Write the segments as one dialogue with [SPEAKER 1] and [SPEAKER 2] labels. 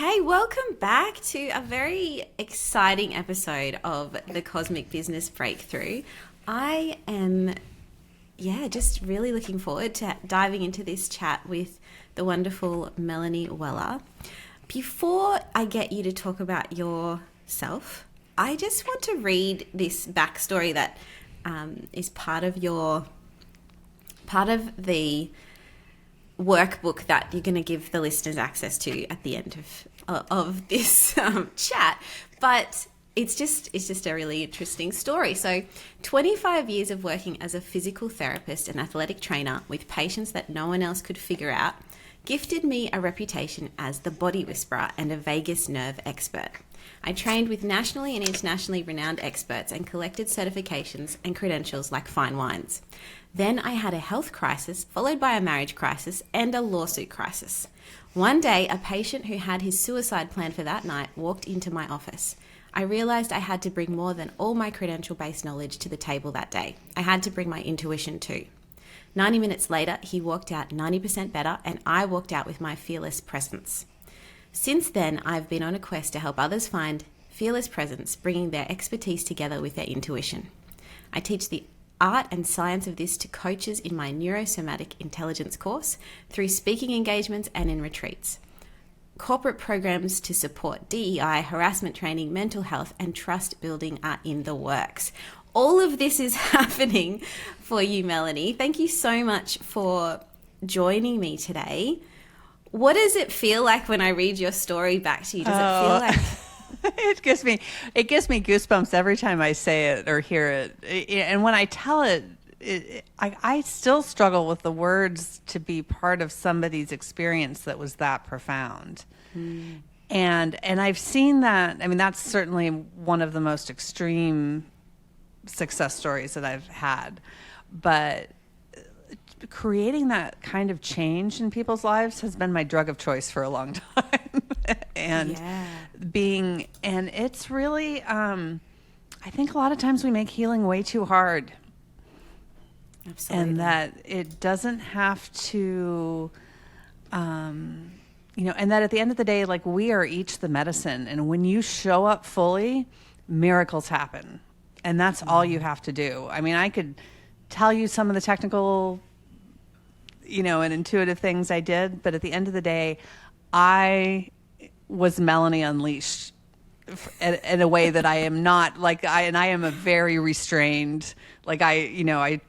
[SPEAKER 1] Okay, welcome back to a very exciting episode of the Cosmic Business Breakthrough. I am, just really looking forward to diving into this chat with the wonderful Melanie Weller. Before I get you to talk about yourself, I just want to read this backstory that is part of the workbook that you're going to give the listeners access to at the end of this chat. But it's just a really interesting story. So 25 years of working as a physical therapist and athletic trainer with patients that no one else could figure out gifted me a reputation as the body whisperer and a vagus nerve expert. I trained with nationally and internationally renowned experts and collected certifications and credentials like fine wines. Then I had a health crisis, followed by a marriage crisis and a lawsuit crisis. One day, a patient who had his suicide plan for that night walked into my office. I realized I had to bring more than all my credential-based knowledge to the table that day. I had to bring my intuition too. 90 minutes later, he walked out 90% better, and I walked out with my fearless presence. Since then, I've been on a quest to help others find fearless presence, bringing their expertise together with their intuition. I teach the art and science of this to coaches in my neurosomatic intelligence course, through speaking engagements and in retreats. Corporate programs to support DEI, harassment training, mental health, and trust building are in the works. All of this is happening for you, Melanie. Thank you so much for joining me today. What does it feel like when I read your story back to you? Does it feel like...
[SPEAKER 2] It gives me goosebumps every time I say it or hear it. And when I tell it, I still struggle with the words to be part of somebody's experience that was that profound. And I've seen that. I mean, that's certainly one of the most extreme success stories that I've had. But creating that kind of change in people's lives has been my drug of choice for a long time. And it's really, I think a lot of times we make healing way too hard. Absolutely. And that it doesn't have to, and that at the end of the day, like, we are each the medicine. And when you show up fully, miracles happen. And that's all you have to do. I mean, I could tell you some of the technical, and intuitive things I did, but at the end of the day, I was Melanie Unleashed in a way that I am not, I am a very restrained, I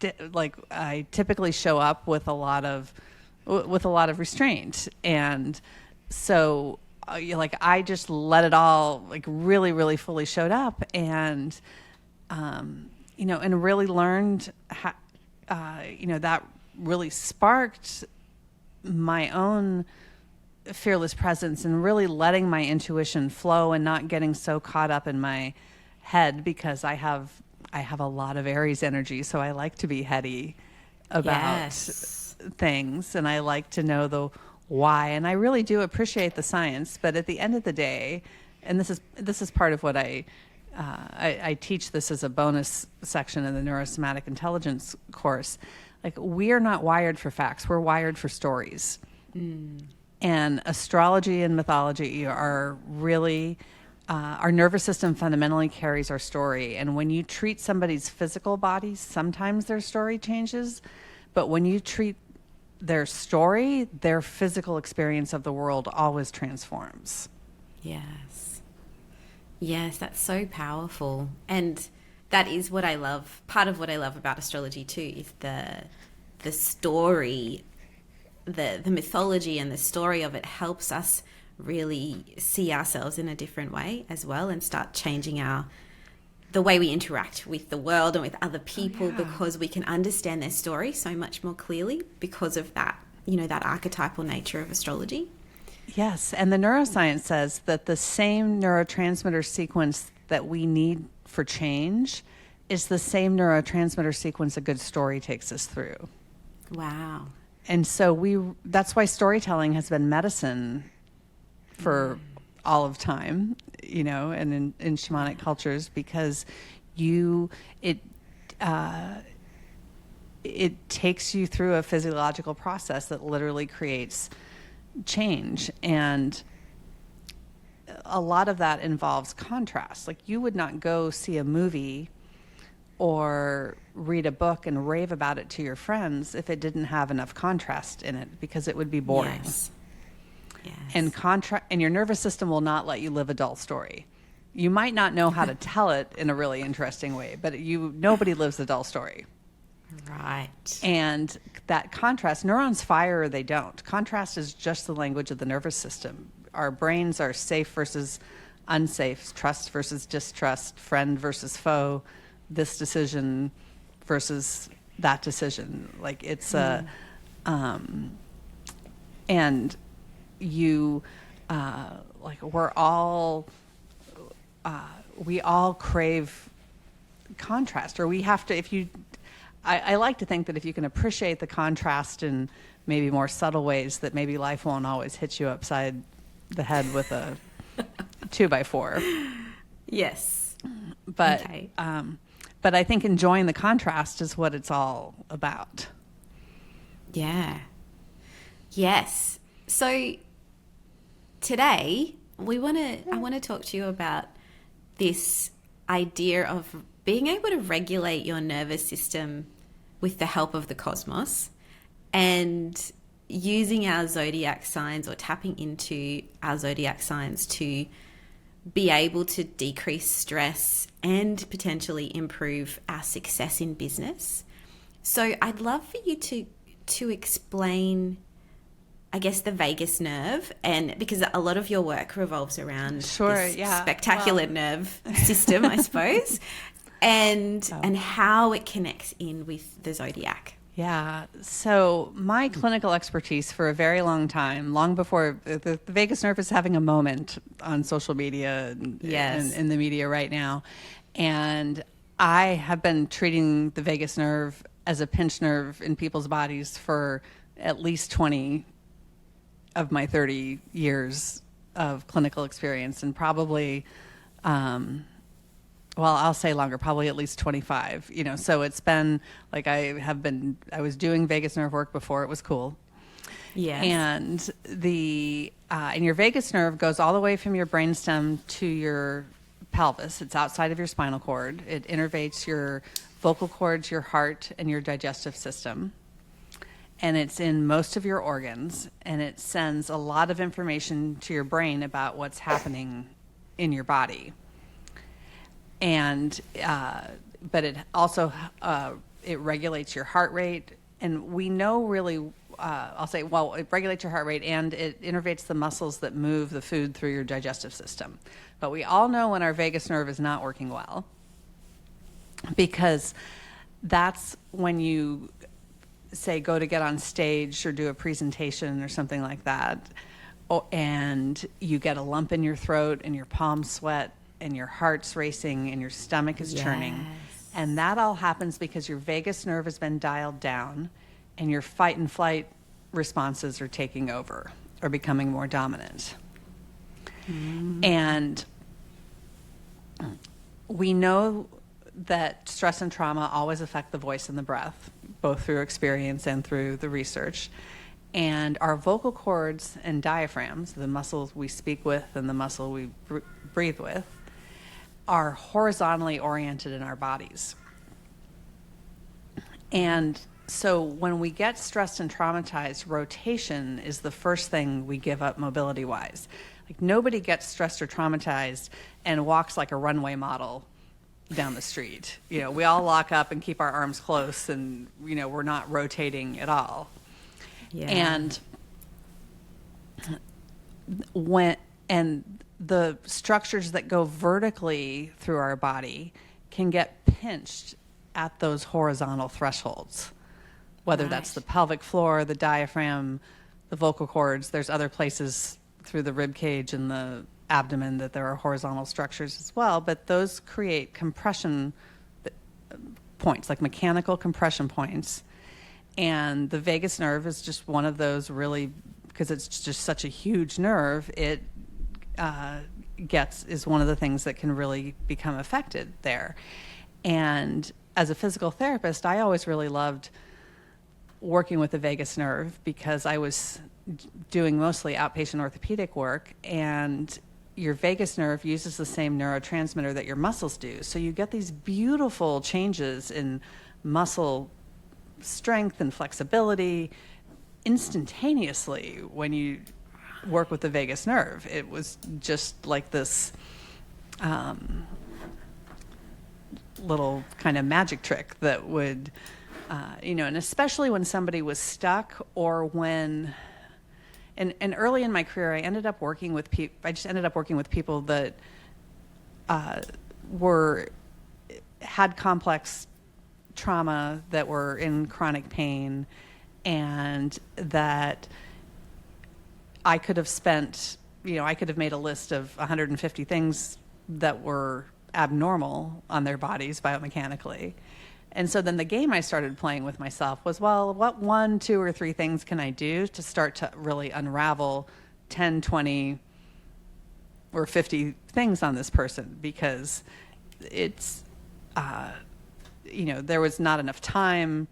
[SPEAKER 2] typically show up with a lot of restraint. And so, I just let it all, really, really fully showed up, and, and really learned how, that really sparked my own fearless presence and really letting my intuition flow and not getting so caught up in my head, because I have a lot of Aries energy, so I like to be heady about things, and I like to know the why, and I really do appreciate the science. But at the end of the day, and this is part of what I teach this as a bonus section in the neurosomatic intelligence course. We are not wired for facts. We're wired for stories. And astrology and mythology are really, our nervous system fundamentally carries our story. And when you treat somebody's physical body, sometimes their story changes. But when you treat their story, their physical experience of the world always transforms.
[SPEAKER 1] Yes, that's so powerful. And that is what I love. Part of what I love about astrology too is the story, the mythology and the story of it helps us really see ourselves in a different way as well, and start changing the way we interact with the world and with other people, because we can understand their story so much more clearly because of that, that archetypal nature of astrology.
[SPEAKER 2] Yes, and the neuroscience says that the same neurotransmitter sequence that we need for change is the same neurotransmitter sequence a good story takes us through.
[SPEAKER 1] Wow.
[SPEAKER 2] And so that's why storytelling has been medicine for all of time, and in shamanic cultures, because it takes you through a physiological process that literally creates change. And a lot of that involves contrast. Like, you would not go see a movie or read a book and rave about it to your friends if it didn't have enough contrast in it, because it would be boring.
[SPEAKER 1] Yes.
[SPEAKER 2] And your nervous system will not let you live a dull story. You might not know how to tell it in a really interesting way, but nobody lives a dull story.
[SPEAKER 1] Right.
[SPEAKER 2] And that contrast, neurons fire or they don't. Contrast is just the language of the nervous system. Our brains are safe versus unsafe, trust versus distrust, friend versus foe, this decision versus that decision. Like, it's and you, like, we all crave contrast, or we have to, I like to think that if you can appreciate the contrast in maybe more subtle ways, that maybe life won't always hit you upside the head with a 2x4.
[SPEAKER 1] Yes.
[SPEAKER 2] But,
[SPEAKER 1] okay.
[SPEAKER 2] But I think enjoying the contrast is what it's all about.
[SPEAKER 1] Yeah. Yes. So today I want to talk to you about this idea of being able to regulate your nervous system with the help of the cosmos, and using our zodiac signs, or tapping into our zodiac signs, to be able to decrease stress and potentially improve our success in business. So I'd love for you to explain, I guess, the vagus nerve, and because a lot of your work revolves around this spectacular nerve system, I suppose, and how it connects in with the zodiac.
[SPEAKER 2] Yeah. So my clinical expertise for a very long time, long before the vagus nerve is having a moment on social media and in the media right now. And I have been treating the vagus nerve as a pinched nerve in people's bodies for at least 20 of my 30 years of clinical experience, and probably, I'll say longer, probably at least 25, so it's been like, I was doing vagus nerve work before it was cool.
[SPEAKER 1] Yeah.
[SPEAKER 2] And and your vagus nerve goes all the way from your brainstem to your pelvis. It's outside of your spinal cord. It innervates your vocal cords, your heart, and your digestive system. And it's in most of your organs, and it sends a lot of information to your brain about what's happening in your body. And but it also it regulates your heart rate, and we know really it regulates your heart rate, and it innervates the muscles that move the food through your digestive system. But we all know when our vagus nerve is not working well, because that's when you say go to get on stage or do a presentation or something like that, and you get a lump in your throat and your palms sweat and your heart's racing and your stomach is churning. And that all happens because your vagus nerve has been dialed down and your fight and flight responses are taking over or becoming more dominant. And we know that stress and trauma always affect the voice and the breath, both through experience and through the research. And our vocal cords and diaphragms, the muscles we speak with and the muscle we breathe with, are horizontally oriented in our bodies. And so when we get stressed and traumatized, rotation is the first thing we give up mobility-wise. Like, nobody gets stressed or traumatized and walks like a runway model down the street. We all lock up and keep our arms close, and we're not rotating at all. And the structures that go vertically through our body can get pinched at those horizontal thresholds, whether that's the pelvic floor, the diaphragm, the vocal cords. There's other places through the rib cage and the abdomen that there are horizontal structures as well, but those create compression points, like mechanical compression points. And the vagus nerve is just one of those, really, because it's just such a huge nerve. It is one of the things that can really become affected there. And as a physical therapist, I always really loved working with the vagus nerve because I was doing mostly outpatient orthopedic work, and your vagus nerve uses the same neurotransmitter that your muscles do. So you get these beautiful changes in muscle strength and flexibility instantaneously when you work with the vagus nerve. It was just like this little kind of magic trick that would, and especially when somebody was stuck or when, and early in my career, I ended up working with people that had complex trauma, that were in chronic pain, and that I could have spent, I could have made a list of 150 things that were abnormal on their bodies biomechanically. And so then the game I started playing with myself was, well, what 1, 2, or 3 things can I do to start to really unravel 10, 20, or 50 things on this person? Because it's, there was not enough time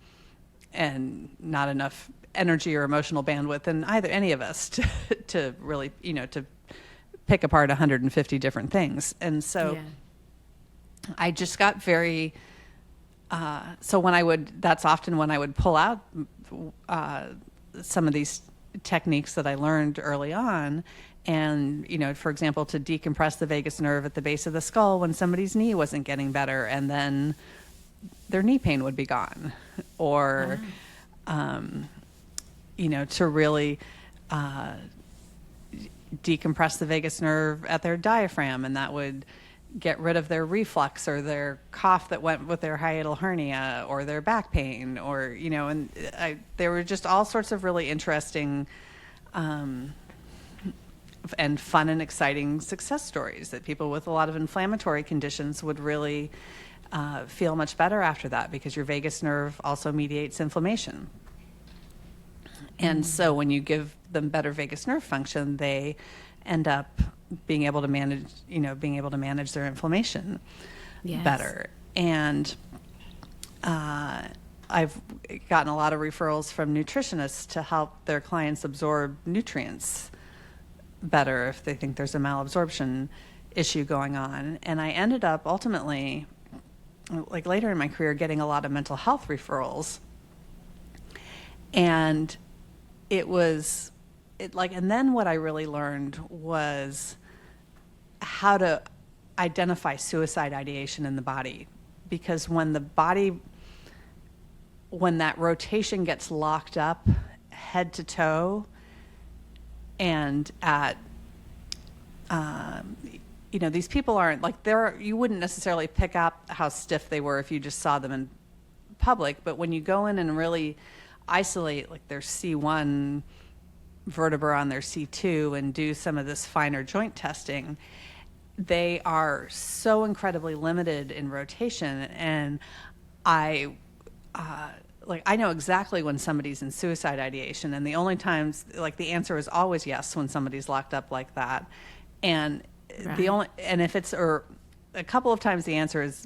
[SPEAKER 2] and not enough energy or emotional bandwidth in any of us to really, to pick apart 150 different things. And so I just got very, so that's often when I would pull out some of these techniques that I learned early on. And, for example, to decompress the vagus nerve at the base of the skull when somebody's knee wasn't getting better, and then their knee pain would be gone. Or, to really decompress the vagus nerve at their diaphragm, and that would get rid of their reflux or their cough that went with their hiatal hernia or their back pain, or, there were just all sorts of really interesting and fun and exciting success stories that people with a lot of inflammatory conditions would really feel much better after that, because your vagus nerve also mediates inflammation. And so when you give them better vagus nerve function, they end up being able to manage their inflammation better. And I've gotten a lot of referrals from nutritionists to help their clients absorb nutrients better if they think there's a malabsorption issue going on. And I ended up ultimately, like later in my career, getting a lot of mental health referrals. And and then what I really learned was how to identify suicide ideation in the body. Because when that rotation gets locked up head to toe, and at, these people aren't like you wouldn't necessarily pick up how stiff they were if you just saw them in public. But when you go in and really isolate like their C1 vertebra on their C2 and do some of this finer joint testing, they are so incredibly limited in rotation. And I know exactly when somebody's in suicide ideation, and the only times, the answer is always yes when somebody's locked up like that. And if it's, or a couple of times the answer is,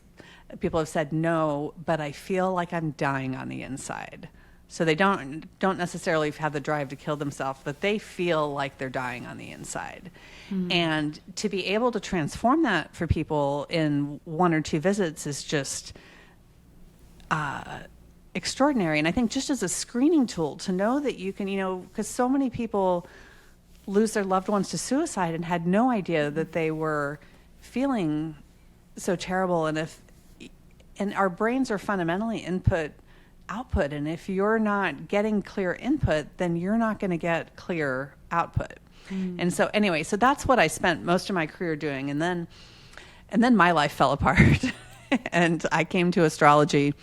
[SPEAKER 2] people have said no, but I feel like I'm dying on the inside. So they don't necessarily have the drive to kill themselves, but they feel like they're dying on the inside. Mm-hmm. And to be able to transform that for people in 1 or 2 visits is just extraordinary. And I think just as a screening tool to know that you can, because so many people lose their loved ones to suicide and had no idea that they were feeling so terrible. And our brains are fundamentally input output, and if you're not getting clear input, then you're not going to get clear output. And so anyway, so that's what I spent most of my career doing, and then my life fell apart and I came to astrology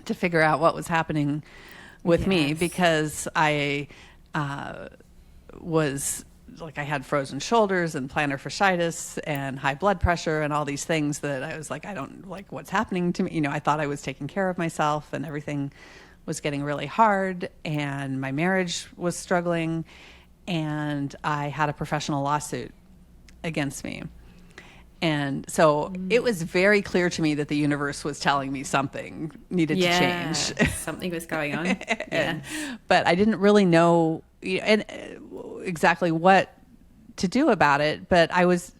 [SPEAKER 2] to figure out what was happening with me, because I was I had frozen shoulders and plantar fasciitis and high blood pressure and all these things that I was like, I don't like what's happening to me. I thought I was taking care of myself, and everything was getting really hard, and my marriage was struggling, and I had a professional lawsuit against me. And so it was very clear to me that the universe was telling me something needed to change.
[SPEAKER 1] Something was going on.
[SPEAKER 2] But I didn't really know exactly what to do about it. But I was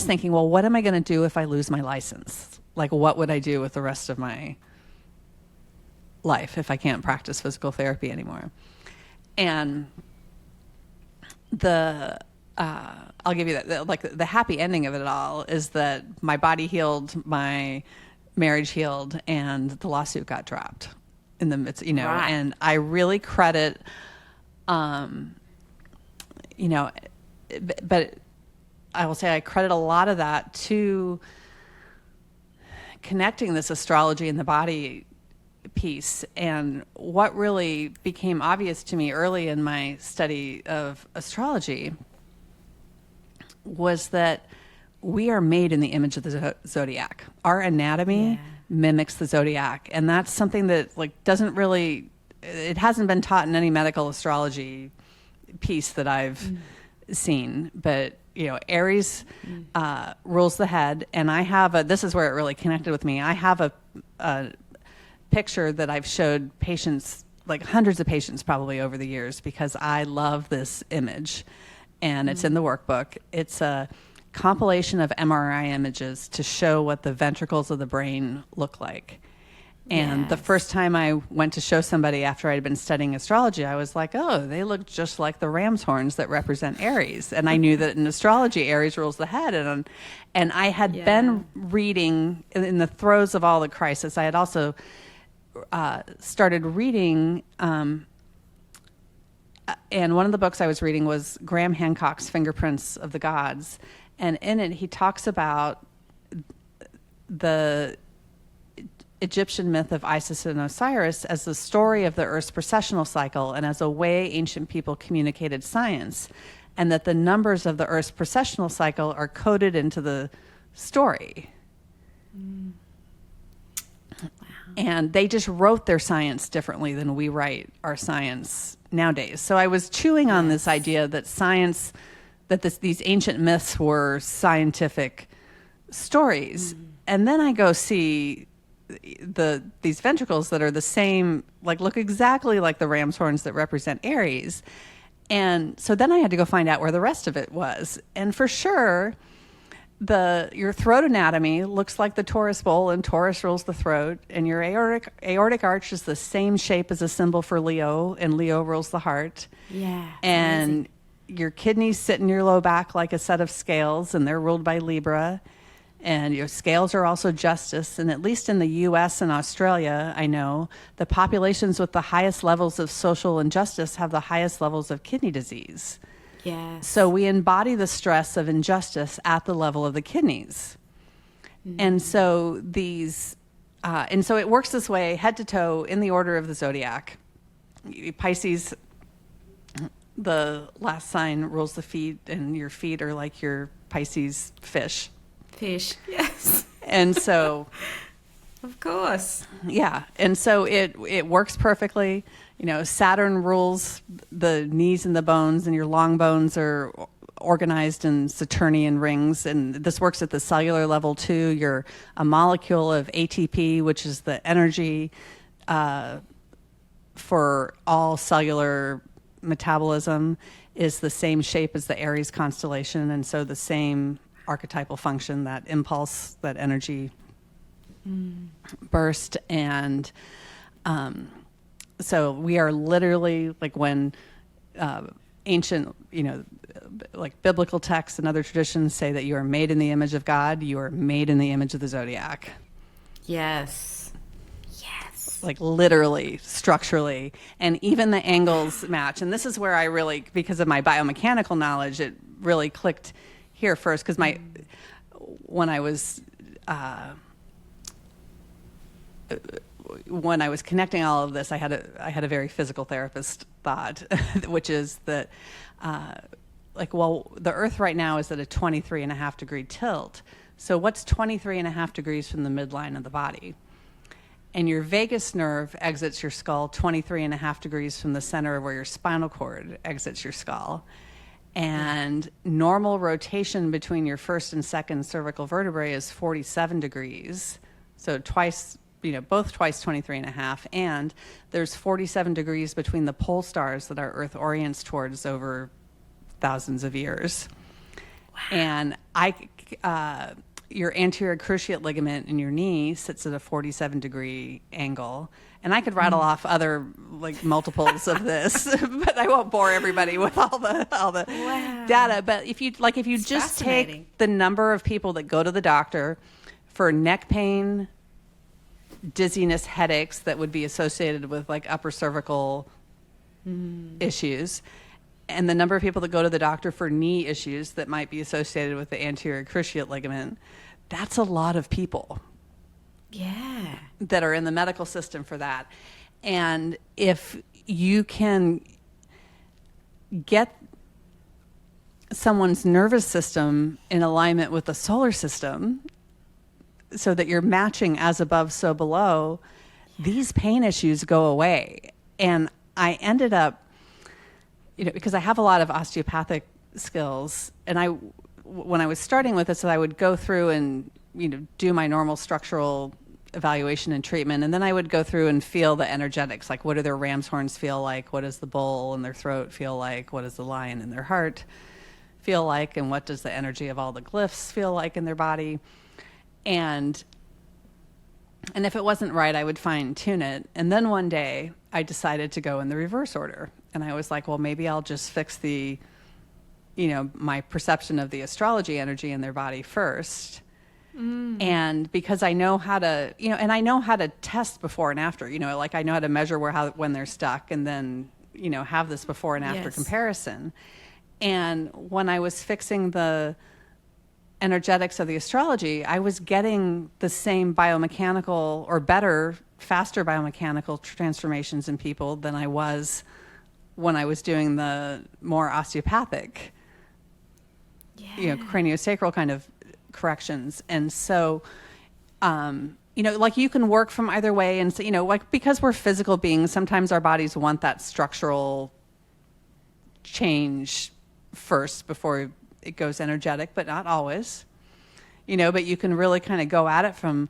[SPEAKER 2] thinking, well, what am I going to do if I lose my license? Like, what would I do with the rest of my life if I can't practice physical therapy anymore? And I'll give you that. Like, the happy ending of it all is that my body healed, my marriage healed, and the lawsuit got dropped in the midst,
[SPEAKER 1] Right.
[SPEAKER 2] and I really credit, but I will say I credit a lot of that to connecting this astrology and the body piece. And what really became obvious to me early in my study of astrology was that we are made in the image of the zodiac. Our anatomy mimics the zodiac, and that's something that doesn't really, it hasn't been taught in any medical astrology piece that I've seen. But Aries rules the head, and I have this is where it really connected with me. I have a picture that I've showed patients, like hundreds of patients probably over the years, because I love this image, and it's in the workbook. It's a compilation of MRI images to show what the ventricles of the brain look like. And the first time I went to show somebody after I'd been studying astrology, I was like, oh, they look just like the ram's horns that represent Aries. And I knew that in astrology, Aries rules the head. And I had been reading in the throes of all the crisis. I had also started reading, and one of the books I was reading was Graham Hancock's Fingerprints of the Gods. And in it, he talks about the Egyptian myth of Isis and Osiris as the story of the Earth's precessional cycle and as a way ancient people communicated science, and that the numbers of the Earth's precessional cycle are coded into the story. Wow. And they just wrote their science differently than we write our science nowadays. So I was chewing on this idea that science, that these ancient myths were scientific stories. And then I go see these ventricles that are the same, look exactly like the ram's horns that represent Aries. And so then I had to go find out where the rest of it was. And for sure, your throat anatomy looks like the Taurus bowl, and Taurus rules the throat. And your aortic arch is the same shape as a symbol for Leo, and Leo rules the heart.
[SPEAKER 1] Yeah.
[SPEAKER 2] And
[SPEAKER 1] amazing.
[SPEAKER 2] Your kidneys sit in your low back like a set of scales, and they're ruled by Libra. And your scales are also justice. And at least in the US and Australia, I know, the populations with the highest levels of social injustice have the highest levels of kidney disease.
[SPEAKER 1] Yes.
[SPEAKER 2] So we embody the stress of injustice at the level of the kidneys. And so and so it works this way, head to toe, in the order of the zodiac. Pisces, the last sign, rules the feet, and your feet are like your Pisces fish.
[SPEAKER 1] Yes.
[SPEAKER 2] And so,
[SPEAKER 1] Of course.
[SPEAKER 2] yeah. And so it works perfectly. Saturn rules the knees and the bones, and your long bones are organized in Saturnian rings. And this works at the cellular level too. You're a molecule of ATP, which is the energy for all cellular metabolism, is the same shape as the Aries constellation. And so the same archetypal function, that impulse, that energy burst. And so we are literally, when ancient, biblical texts and other traditions say that you are made in the image of God, you are made in the image of the zodiac.
[SPEAKER 1] Yes.
[SPEAKER 2] Literally, structurally, and even the angles match. And this is where I really, because of my biomechanical knowledge, it really clicked here first, because when I was connecting all of this, I had a very physical therapist thought, which is that the Earth right now is at a 23.5 degree tilt. So what's 23.5 degrees from the midline of the body? And your vagus nerve exits your skull 23.5 degrees from the center of where your spinal cord exits your skull. And normal rotation between your first and second cervical vertebrae is 47 degrees. So twice both twice 23 and a half. And there's 47 degrees between the pole stars that our Earth orients towards over thousands of years. Wow. And your anterior cruciate ligament in your knee sits at a 47 degree angle. And I could rattle off other multiples of this, but I won't bore everybody with all the
[SPEAKER 1] wow.
[SPEAKER 2] data. But if you just take the number of people that go to the doctor for neck pain, dizziness, headaches that would be associated with upper cervical issues, and the number of people that go to the doctor for knee issues that might be associated with the anterior cruciate ligament, that's a lot of people.
[SPEAKER 1] Yeah.
[SPEAKER 2] That are in the medical system for that. And if you can get someone's nervous system in alignment with the solar system so that you're matching as above, so below, these pain issues go away. And I ended up, because I have a lot of osteopathic skills, and when I was starting with this, I would go through and do my normal structural evaluation and treatment, and then I would go through and feel the energetics, like what do their ram's horns feel like, what does the bull in their throat feel like, what does the lion in their heart feel like, and what does the energy of all the glyphs feel like in their body. And if it wasn't right, I would fine tune it. And then one day I decided to go in the reverse order, and I was like, well, maybe I'll just fix my perception of the astrology energy in their body first. And because I know how to, and I know how to test before and after, I know how to measure when they're stuck, and then, have this before and after comparison. And when I was fixing the energetics of the astrology, I was getting the same biomechanical or better, faster biomechanical transformations in people than I was when I was doing the more osteopathic, craniosacral kind of corrections. And so, you can work from either way. And so, because we're physical beings, sometimes our bodies want that structural change first before it goes energetic, but not always, but you can really kind of go at it from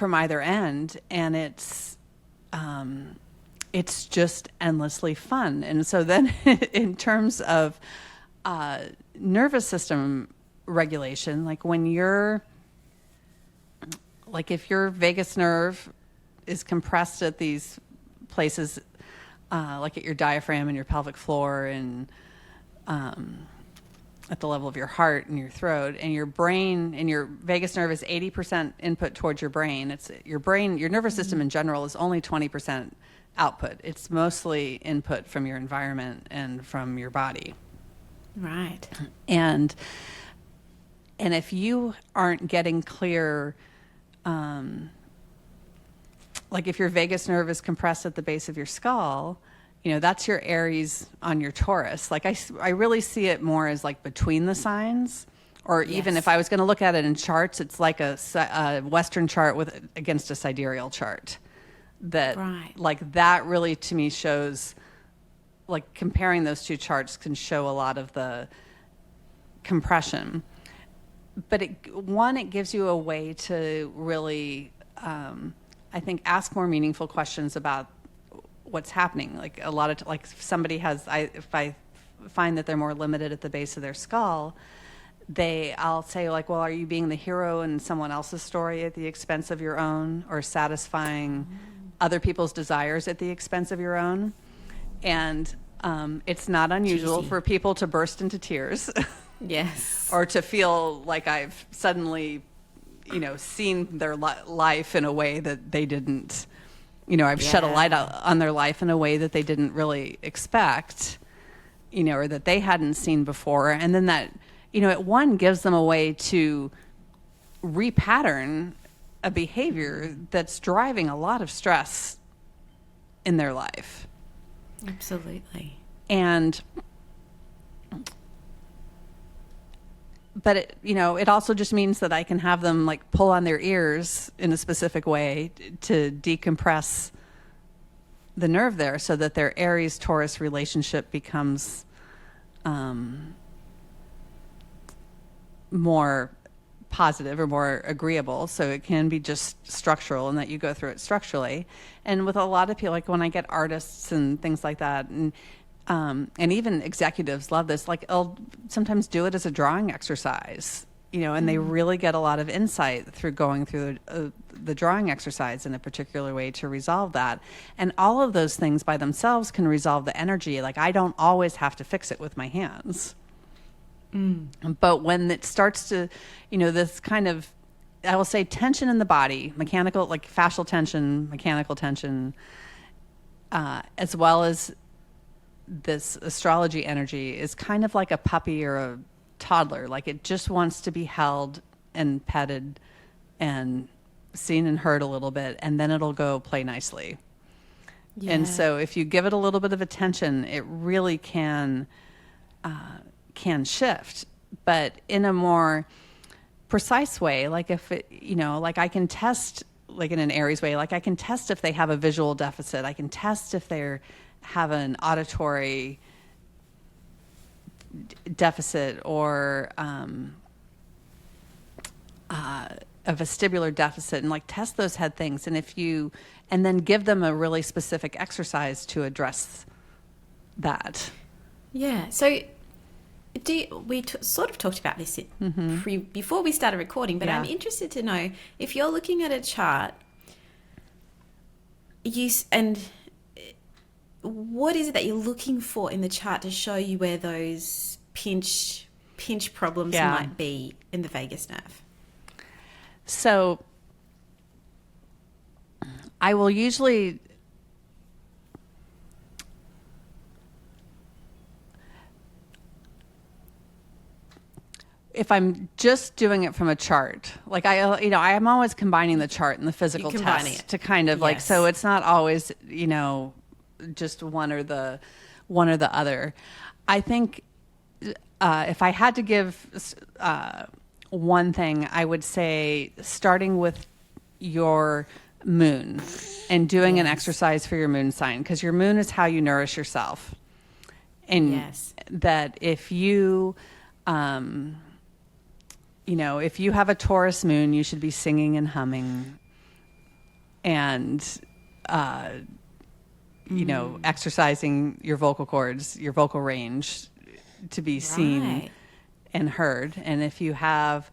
[SPEAKER 2] either end. And it's just endlessly fun. And so then in terms of nervous system regulation, when if your vagus nerve is compressed at these places, at your diaphragm and your pelvic floor and at the level of your heart and your throat, and your brain and your vagus nerve is 80% input towards your brain. It's your brain, your nervous system in general is only 20% output. It's mostly input from your environment and from your body.
[SPEAKER 1] Right.
[SPEAKER 2] And if you aren't getting clear, if your vagus nerve is compressed at the base of your skull, that's your Aries on your Taurus. I really see it more as between the signs, or even if I was going to look at it in charts, it's like a Western chart against a sidereal chart. That that really to me shows. Comparing those two charts can show a lot of the compression, but it gives you a way to really, I think, ask more meaningful questions about what's happening. A lot of if somebody has, if I find that they're more limited at the base of their skull, I'll say well, are you being the hero in someone else's story at the expense of your own, or satisfying other people's desires at the expense of your own? And it's not unusual for people to burst into tears.
[SPEAKER 1] Yes.
[SPEAKER 2] Or to feel like I've suddenly, seen their life in a way that they didn't, I've shed a light on their life in a way that they didn't really expect, or that they hadn't seen before. And then that, it gives them a way to repattern a behavior that's driving a lot of stress in their life.
[SPEAKER 1] Absolutely.
[SPEAKER 2] But it also just means that I can have them pull on their ears in a specific way to decompress the nerve there, so that their Aries Taurus relationship becomes more positive or more agreeable. So it can be just structural and that you go through it structurally. And with a lot of people, like when I get artists and things like that, and even executives love this, like I'll sometimes do it as a drawing exercise, and they really get a lot of insight through going through the drawing exercise in a particular way to resolve that. And all of those things by themselves can resolve the energy. Like I don't always have to fix it with my hands. But when it starts to, this kind of, I will say tension in the body, mechanical, like fascial tension, mechanical tension, as well as this astrology energy is kind of like a puppy or a toddler. Like it just wants to be held and petted and seen and heard a little bit, and then it'll go play nicely. Yeah. And so if you give it a little bit of attention, it really can shift, but in a more precise way. Like if it, like I can test, like in an Aries way, like I can test if they have a visual deficit. I can test if they have an auditory deficit or a vestibular deficit, and like test those head things. And then give them a really specific exercise to address that.
[SPEAKER 1] Yeah. So we sort of talked about this before we started recording, but I'm interested to know if you're looking at a chart, and what is it that you're looking for in the chart to show you where those pinch problems might be in the vagus nerve?
[SPEAKER 2] So I will usually if I'm just doing it from a chart, like I'm always combining the chart and the physical test to kind of like, so it's not always, just one or the other. I think if I had to give one thing, I would say starting with your moon and doing an exercise for your moon sign, because your moon is how you nourish yourself. And that if you, if you have a Taurus moon, you should be singing and humming and, exercising your vocal cords, your vocal range to be seen and heard. And if you have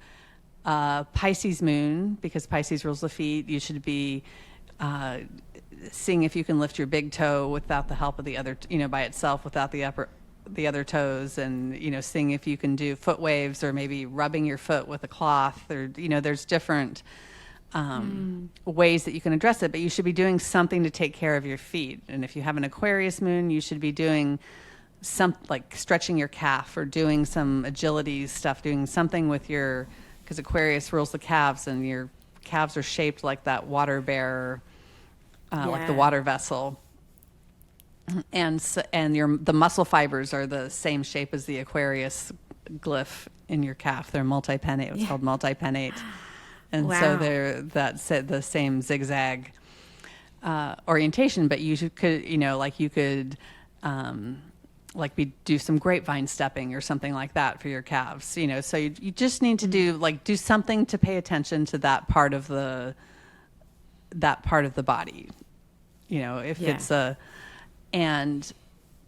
[SPEAKER 2] Pisces moon, because Pisces rules the feet, you should be seeing if you can lift your big toe without the help of the other, by itself without the other toes, and seeing if you can do foot waves or maybe rubbing your foot with a cloth, or there's different ways that you can address it, but you should be doing something to take care of your feet. And if you have an Aquarius moon, you should be doing like stretching your calf or doing some agility stuff, doing something with because Aquarius rules the calves, and your calves are shaped like that water bearer, like the water vessel. And the muscle fibers are the same shape as the Aquarius glyph in your calf. They're multipennate. It's called multipennate. And so they're the same zigzag orientation, but you could do some grapevine stepping or something like that for your calves. So you just need to do something to pay attention to that part of the body. And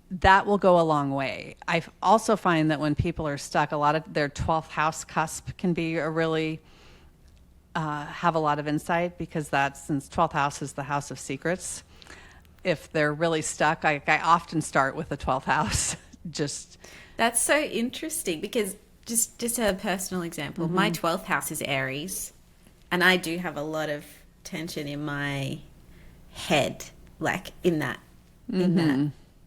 [SPEAKER 2] that will go a long way. I also find that when people are stuck, a lot of their 12th house cusp can be a really have a lot of insight, because since 12th house is the house of secrets. If they're really stuck, I often start with the 12th house.
[SPEAKER 1] That's so interesting, because just a personal example, my 12th house is Aries, and I do have a lot of tension in my head, like in that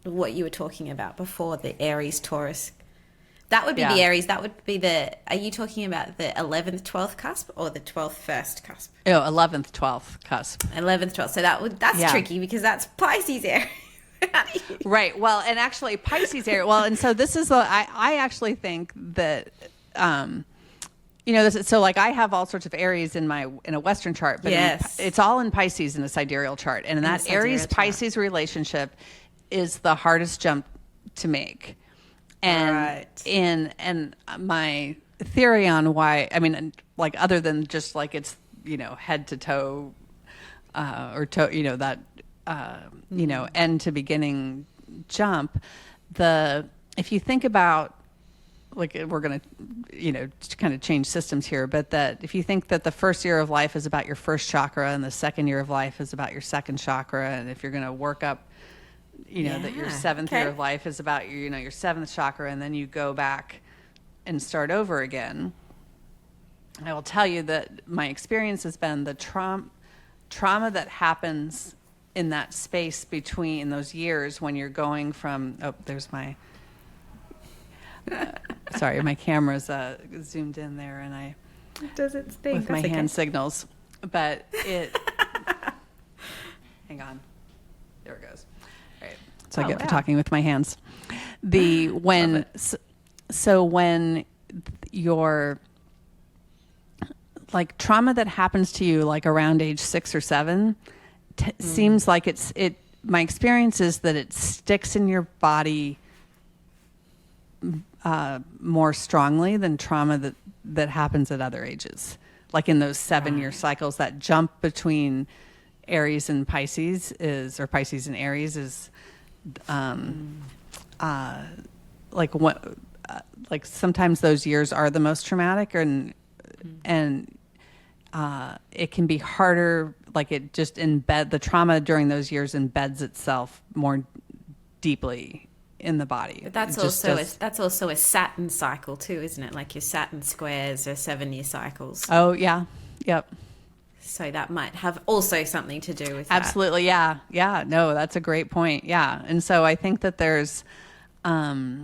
[SPEAKER 1] what you were talking about before, the Aries Taurus. That would be the Aries. That would be are you talking about the 11th, 12th cusp, or the 12th, 1st cusp?
[SPEAKER 2] Oh, 11th, 12th cusp. 11th,
[SPEAKER 1] 12th. So that's tricky, because that's Pisces Aries.
[SPEAKER 2] Right. Well, and actually Pisces Aries. Well, and so this is I actually think that so like I have all sorts of Aries in a Western chart, but it's all in Pisces in a sidereal chart, and that Aries Pisces relationship is the hardest jump to make. And my theory on why, I mean, like other than just like it's, head to toe, or toe, that, end to beginning jump. If you think about, like, we're going to, kind of change systems here, but that if you think that the first year of life is about your first chakra and the second year of life is about your second chakra, and if you're going to work up, that your seventh year of life is about your, your seventh chakra, and then you go back and start over again. I will tell you that my experience has been the trauma that happens in that space between those years when you're going from, there's my, sorry, my camera's zoomed in there, and
[SPEAKER 1] it does its thing
[SPEAKER 2] with my hand signals, but it, hang on, there it goes. All right, so I get for talking with my hands. So when you're, like, trauma that happens to you like around age 6 or 7 seems like my experience is that it sticks in your body more strongly than trauma that happens at other ages. Like in those 7-year cycles, that jump between Aries and Pisces or Pisces and Aries is like sometimes those years are the most traumatic, and it can be harder. Like it just the trauma during those years embeds itself more deeply in the body.
[SPEAKER 1] But that's also a Saturn cycle too, isn't it? Like your Saturn squares are 7-year cycles.
[SPEAKER 2] Oh yeah, yep.
[SPEAKER 1] So that might have also something to do with
[SPEAKER 2] absolutely that. Yeah. No, that's a great point. Yeah, and so I think that there's, but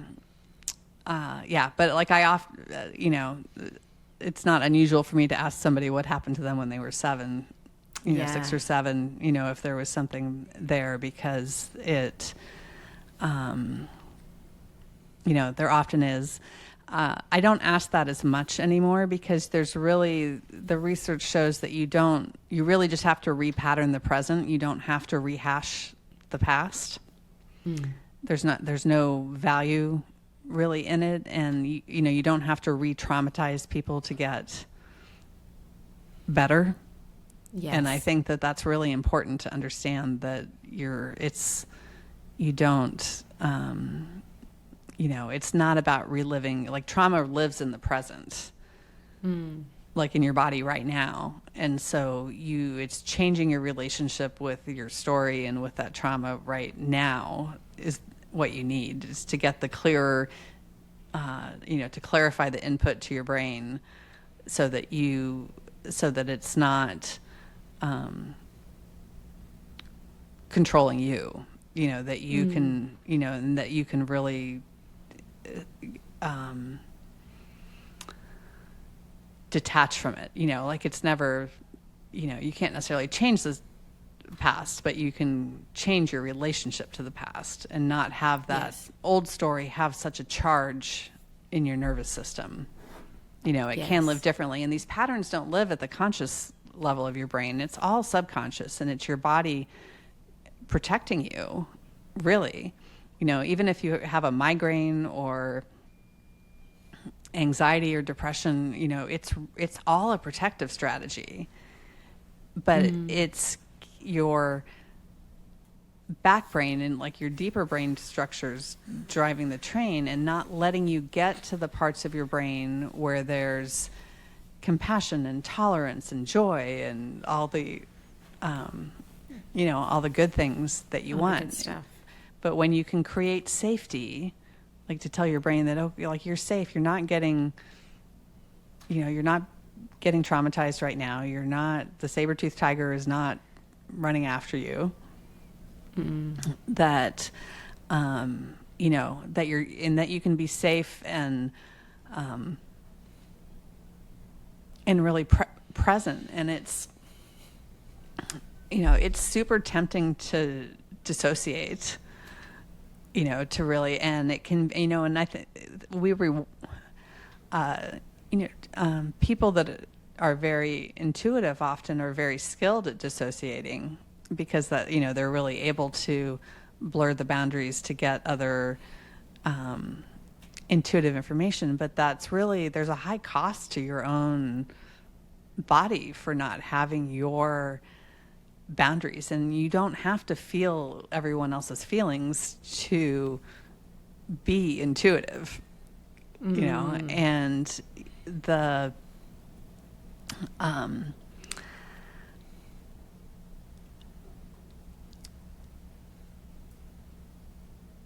[SPEAKER 2] like I often, it's not unusual for me to ask somebody what happened to them when they were 7, 6 or 7, if there was something there, because it, there often is. I don't ask that as much anymore, because the research shows that you really just have to repattern the present. You don't have to rehash the past. There's no value really in it, and you don't have to re-traumatize people to get better. Yes. And I think that that's really important to understand, that it's not about reliving. Like, trauma lives in the present, like in your body right now, and so it's changing your relationship with your story and with that trauma right now is what you need, is to get the clearer, to clarify the input to your brain, so that it's not controlling you, that you can, and that you can really detach from it. Like, it's never, you can't necessarily change the past, but you can change your relationship to the past and not have that old story have such a charge in your nervous system. It can live differently, and these patterns don't live at the conscious level of your brain. It's all subconscious, and it's your body protecting you, really. Even if you have a migraine or anxiety or depression, it's all a protective strategy. But it's your back brain and like your deeper brain structures driving the train, and not letting you get to the parts of your brain where there's compassion and tolerance and joy and all the all the good things that you want.
[SPEAKER 1] Good stuff.
[SPEAKER 2] But when you can create safety, like to tell your brain that, like, you're safe, you're not getting traumatized right now. The saber-toothed tiger is not running after you. That, that that you can be safe and really present. And it's, it's super tempting to dissociate, to really, and it can, and I think people that are very intuitive often are very skilled at dissociating, because that, they're really able to blur the boundaries to get other intuitive information, but that's really, there's a high cost to your own body for not having your boundaries, and you don't have to feel everyone else's feelings to be intuitive, you know. And the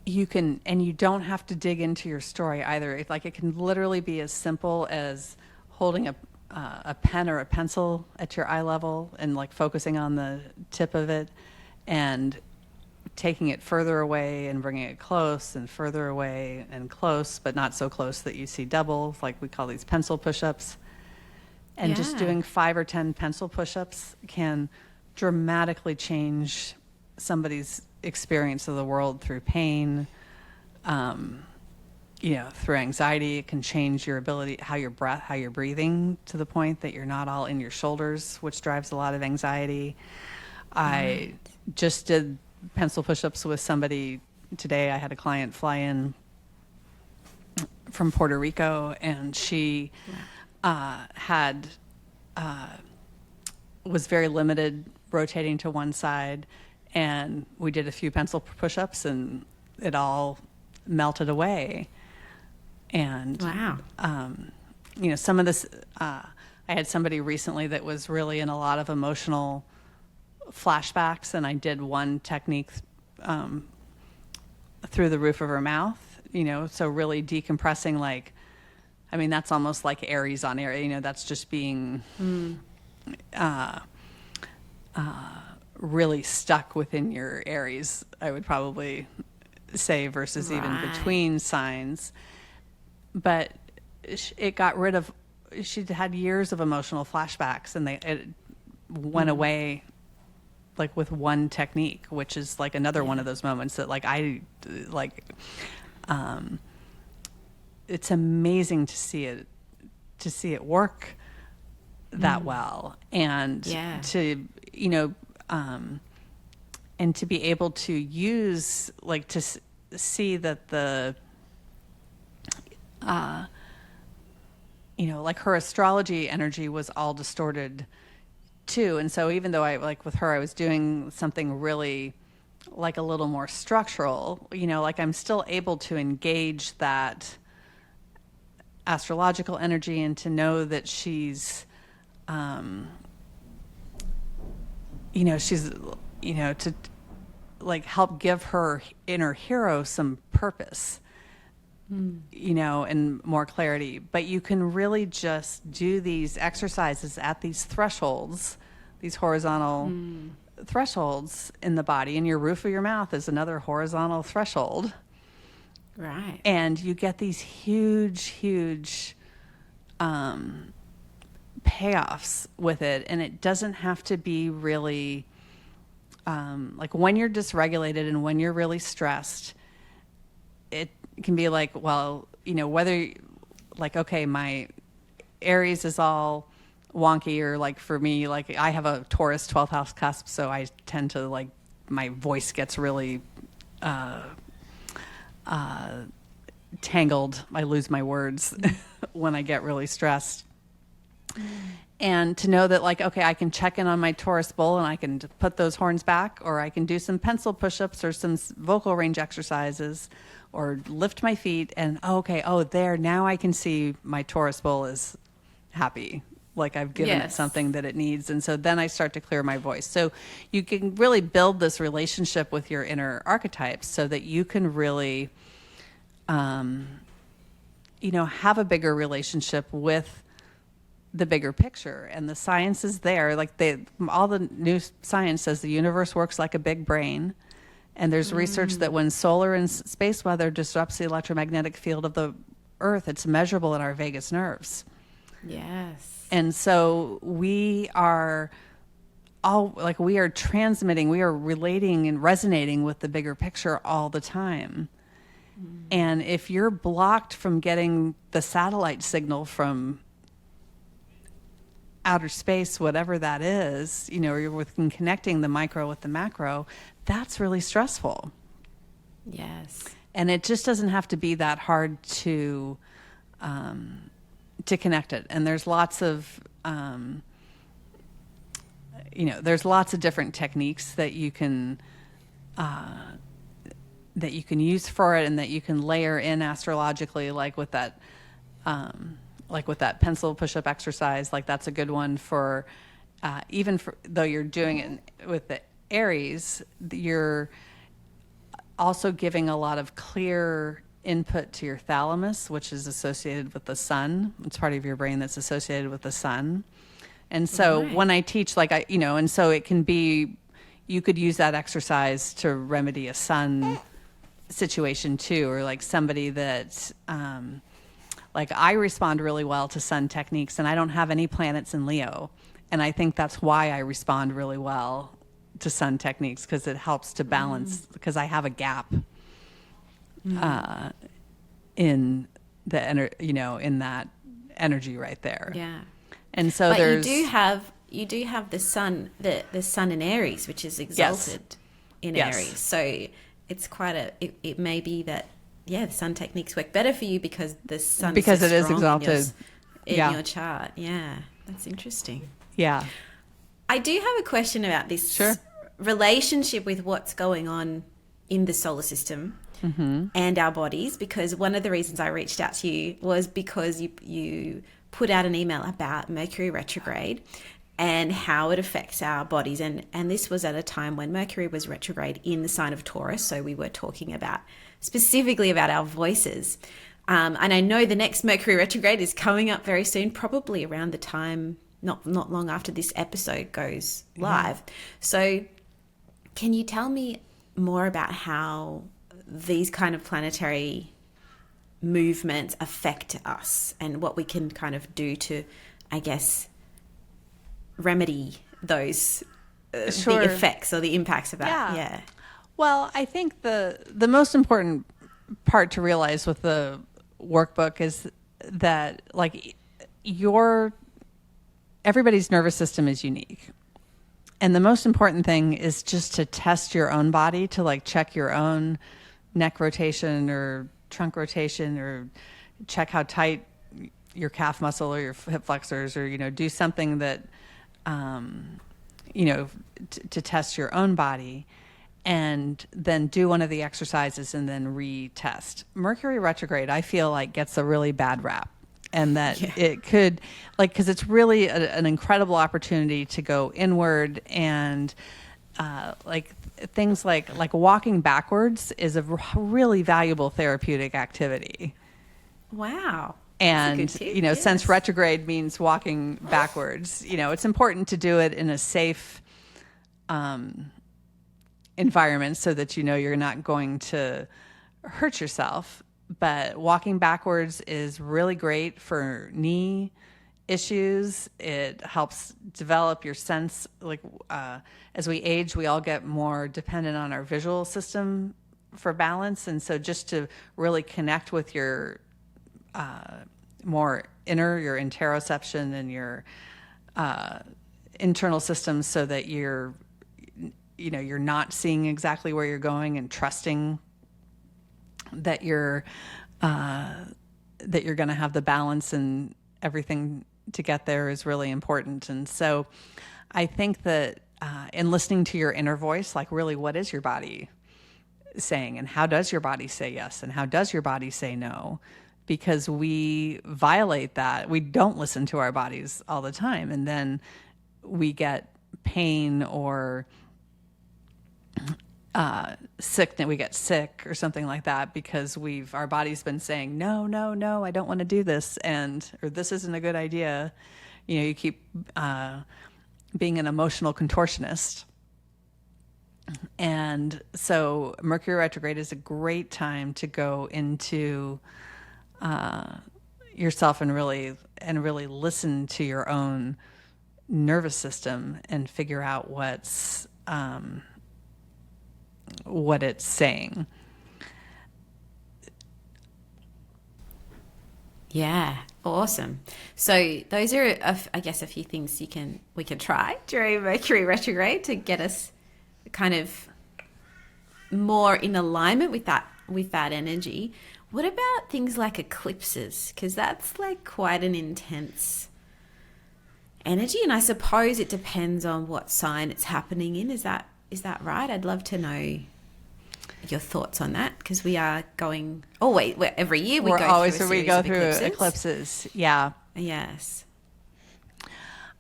[SPEAKER 2] you can, and you don't have to dig into your story either. It, like, it can literally be as simple as holding a pen or a pencil at your eye level and like focusing on the tip of it and taking it further away and bringing it close and further away and close, but not so close that you see double, like we call these pencil push-ups. And just doing 5 or 10 pencil push-ups can dramatically change somebody's experience of the world through pain, you know, through anxiety. It can change your ability, how you're breathing, to the point that you're not all in your shoulders, which drives a lot of anxiety. I just did pencil push-ups with somebody today. I had a client fly in from Puerto Rico, and she was very limited, rotating to one side, and we did a few pencil push-ups and it all melted away. And you know, some of this, I had somebody recently that was really in a lot of emotional flashbacks, and I did one technique through the roof of her mouth, you know, so really decompressing, like, I mean, that's almost like Aries on Aries, you know, that's just being really stuck within your Aries, I would probably say, versus even between signs. But it got rid of, she'd had years of emotional flashbacks, and it went away like with one technique, which is like another one of those moments that like it's amazing to see it work that well, and to, you know, and to be able to use, like, to see that the you know, like her astrology energy was all distorted too. And so even though I, like with her, I was doing something really like a little more structural, you know, like I'm still able to engage that astrological energy and to know that she's, you know, she's, you know, to like help give her inner hero some purpose, you know, and more clarity. But you can really just do these exercises at these thresholds, these horizontal thresholds in the body, and your roof of your mouth is another horizontal threshold.
[SPEAKER 1] Right.
[SPEAKER 2] And you get these huge payoffs with it. And it doesn't have to be really, like when you're dysregulated and when you're really stressed, it can be like, well, you know, whether like, okay, my Aries is all wonky, or like for me, like I have a Taurus 12th house cusp, so I tend to like, my voice gets really tangled. I lose my words when I get really stressed. And to know that, like, okay, I can check in on my Taurus bull and I can put those horns back, or I can do some pencil push-ups or some vocal range exercises, or lift my feet and, there, now I can see my Taurus bull is happy. Like I've given it something that it needs. And so then I start to clear my voice. So you can really build this relationship with your inner archetypes so that you can really, you know, have a bigger relationship with the bigger picture. And the science is there. Like all the new science says the universe works like a big brain. And there's research that when solar and space weather disrupts the electromagnetic field of the Earth, it's measurable in our vagus nerves.
[SPEAKER 1] Yes.
[SPEAKER 2] And so we are transmitting, we are relating and resonating with the bigger picture all the time. And if you're blocked from getting the satellite signal from outer space, whatever that is, you know, or you're connecting the micro with the macro, that's really stressful.
[SPEAKER 1] Yes.
[SPEAKER 2] And it just doesn't have to be that hard to connect it. And there's lots of, there's lots of different techniques that you can use for it, and that you can layer in astrologically, like with that pencil push-up exercise. Like that's a good one for, even for, though you're doing it with the Aries, you're also giving a lot of clear input to your thalamus, which is associated with the sun. It's part of your brain that's associated with the sun. And so when I teach, and so it can be, you could use that exercise to remedy a sun situation too, or like somebody that, like I respond really well to sun techniques, and I don't have any planets in Leo. And I think that's why I respond really well to sun techniques, because it helps to balance, because I have a gap in the in that energy right there.
[SPEAKER 1] Yeah.
[SPEAKER 2] And so
[SPEAKER 1] but
[SPEAKER 2] there's
[SPEAKER 1] you do have the sun in Aries, which is exalted in Aries. So it's quite it may be that the sun techniques work better for you because the sun
[SPEAKER 2] because
[SPEAKER 1] so
[SPEAKER 2] it is
[SPEAKER 1] strong
[SPEAKER 2] exalted
[SPEAKER 1] in your chart. Yeah, that's interesting.
[SPEAKER 2] Yeah.
[SPEAKER 1] I do have a question about this relationship with what's going on in the solar system and our bodies, because one of the reasons I reached out to you was because you put out an email about Mercury retrograde and how it affects our bodies. And this was at a time when Mercury was retrograde in the sign of Taurus. So we were talking specifically about our voices. And I know the next Mercury retrograde is coming up very soon, probably around the time, not long after this episode goes live. So can you tell me more about how these kind of planetary movements affect us and what we can kind of do to, I guess, remedy those the effects or the impacts of that? Yeah.
[SPEAKER 2] Well, I think the most important part to realize with the workbook is that everybody's nervous system is unique. And the most important thing is just to test your own body, to check your own neck rotation or trunk rotation, or check how tight your calf muscle or your hip flexors, or, do something that, to test your own body, and then do one of the exercises and then retest. Mercury retrograde, I feel like, gets a really bad rap. And that it could, because it's really an incredible opportunity to go inward, and things like walking backwards is a really valuable therapeutic activity.
[SPEAKER 1] Wow.
[SPEAKER 2] And, since retrograde means walking backwards, it's important to do it in a safe environment so that you're not going to hurt yourself. But walking backwards is really great for knee issues. It helps develop your sense. As we age, we all get more dependent on our visual system for balance. And so just to really connect with your more your interoception and your internal systems, so that you're not seeing exactly where you're going, and trusting that you're going to have the balance and everything to get there is really important. And so I think that in listening to your inner voice, really, what is your body saying, and how does your body say yes, and how does your body say no? Because we violate that. We don't listen to our bodies all the time, and then we get pain or we get sick or something like that, because our body's been saying no, I don't want to do this, or this isn't a good idea. You keep being an emotional contortionist. And so Mercury retrograde is a great time to go into yourself and really listen to your own nervous system and figure out what it's saying.
[SPEAKER 1] Yeah, awesome. So those are, I guess, a few things we can try during Mercury retrograde to get us kind of more in alignment with that with that energy. What about things like eclipses? Because that's like quite an intense energy, and I suppose it depends on what sign it's happening in. Is that right? I'd love to know your thoughts on that, because we are going. Oh wait, every year we go through
[SPEAKER 2] eclipses. Yeah.
[SPEAKER 1] Yes.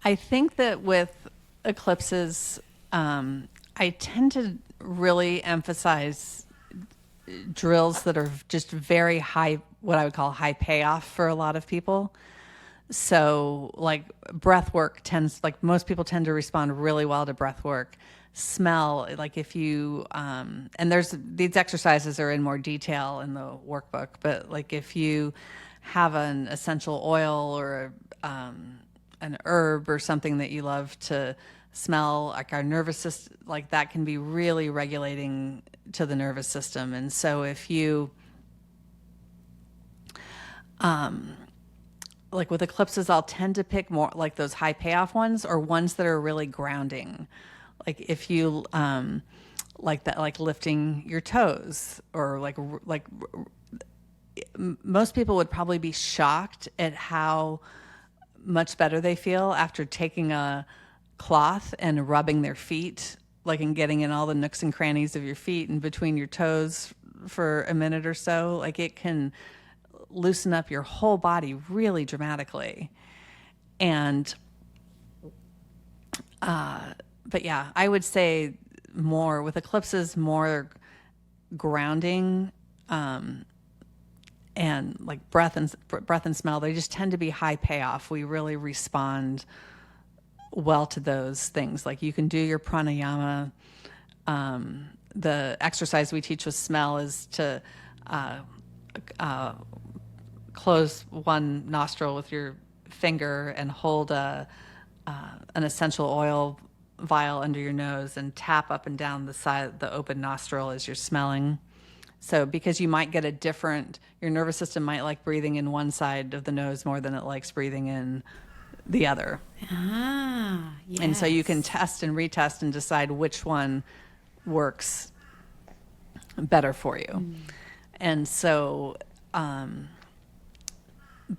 [SPEAKER 2] I think that with eclipses, I tend to really emphasize drills that are just very high, what I would call high payoff for a lot of people. So like breath work like most people tend to respond really well to breath work. Smell, like if you, and these exercises are in more detail in the workbook, but like if you have an essential oil or an herb or something that you love to smell, like our nervous system, like that can be really regulating to the nervous system. And so if you, like with eclipses, I'll tend to pick more like those high payoff ones or ones that are really grounding. Like if you, like that, like lifting your toes or like most people would probably be shocked at how much better they feel after taking a cloth and rubbing their feet, like and getting in all the nooks and crannies of your feet and between your toes for a minute or so. Like it can loosen up your whole body really dramatically. And but yeah, I would say more with eclipses, more grounding, and like breath and smell. They just tend to be high payoff. We really respond well to those things. Like you can do your pranayama. The exercise we teach with smell is to close one nostril with your finger and hold an essential oil vial under your nose and tap up and down the side, the open nostril as you're smelling. So because you might get your nervous system might like breathing in one side of the nose more than it likes breathing in the other.
[SPEAKER 1] Ah, yes.
[SPEAKER 2] And so you can test and retest and decide which one works better for you. Mm. And so,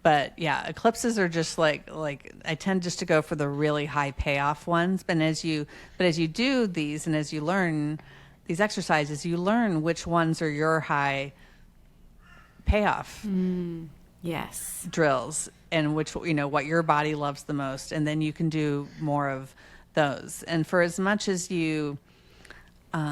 [SPEAKER 2] but yeah, eclipses are just like I tend just to go for the really high payoff ones. But as you do these and as you learn these exercises, you learn which ones are your high payoff
[SPEAKER 1] yes
[SPEAKER 2] drills and which, what your body loves the most. And then you can do more of those. And for as much as you, like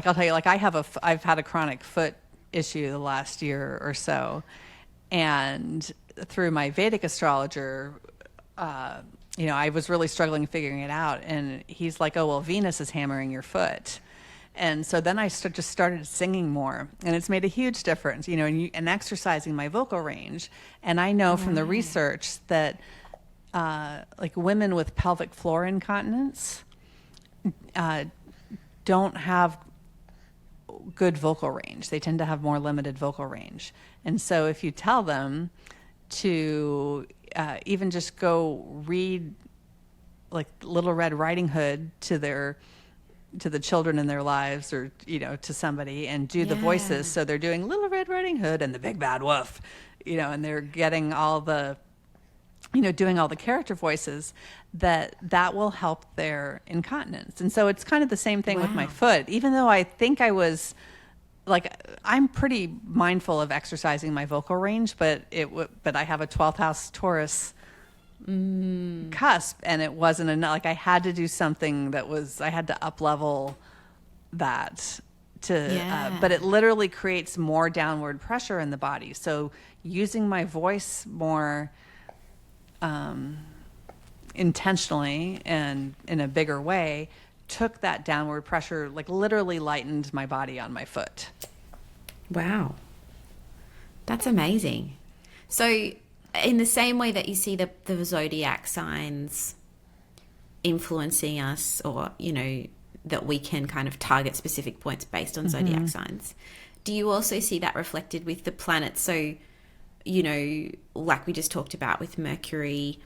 [SPEAKER 2] I'll tell you, like I've had a chronic foot issue the last year or so. And through my Vedic astrologer, I was really struggling figuring it out. And he's like, oh, well, Venus is hammering your foot. And so then I just started singing more. And it's made a huge difference, and exercising my vocal range. And I know from the research that like women with pelvic floor incontinence don't have good vocal range. They tend to have more limited vocal range. And so if you tell them to even just go read like Little Red Riding Hood to the children in their lives or, to somebody and do the voices. So they're doing Little Red Riding Hood and the Big Bad Wolf, and they're getting all the, doing all the character voices that will help their incontinence. And so it's kind of the same thing with my foot, even though I think I was like, I'm pretty mindful of exercising my vocal range, but I have a 12th house Taurus cusp, and it wasn't enough. Like I had to do something I had to up level that but it literally creates more downward pressure in the body. So using my voice more intentionally and in a bigger way took that downward pressure, like literally lightened my body on my foot.
[SPEAKER 1] Wow. That's amazing. So in the same way that you see the zodiac signs influencing us, or, that we can kind of target specific points based on zodiac signs, do you also see that reflected with the planets? So, like we just talked about with Mercury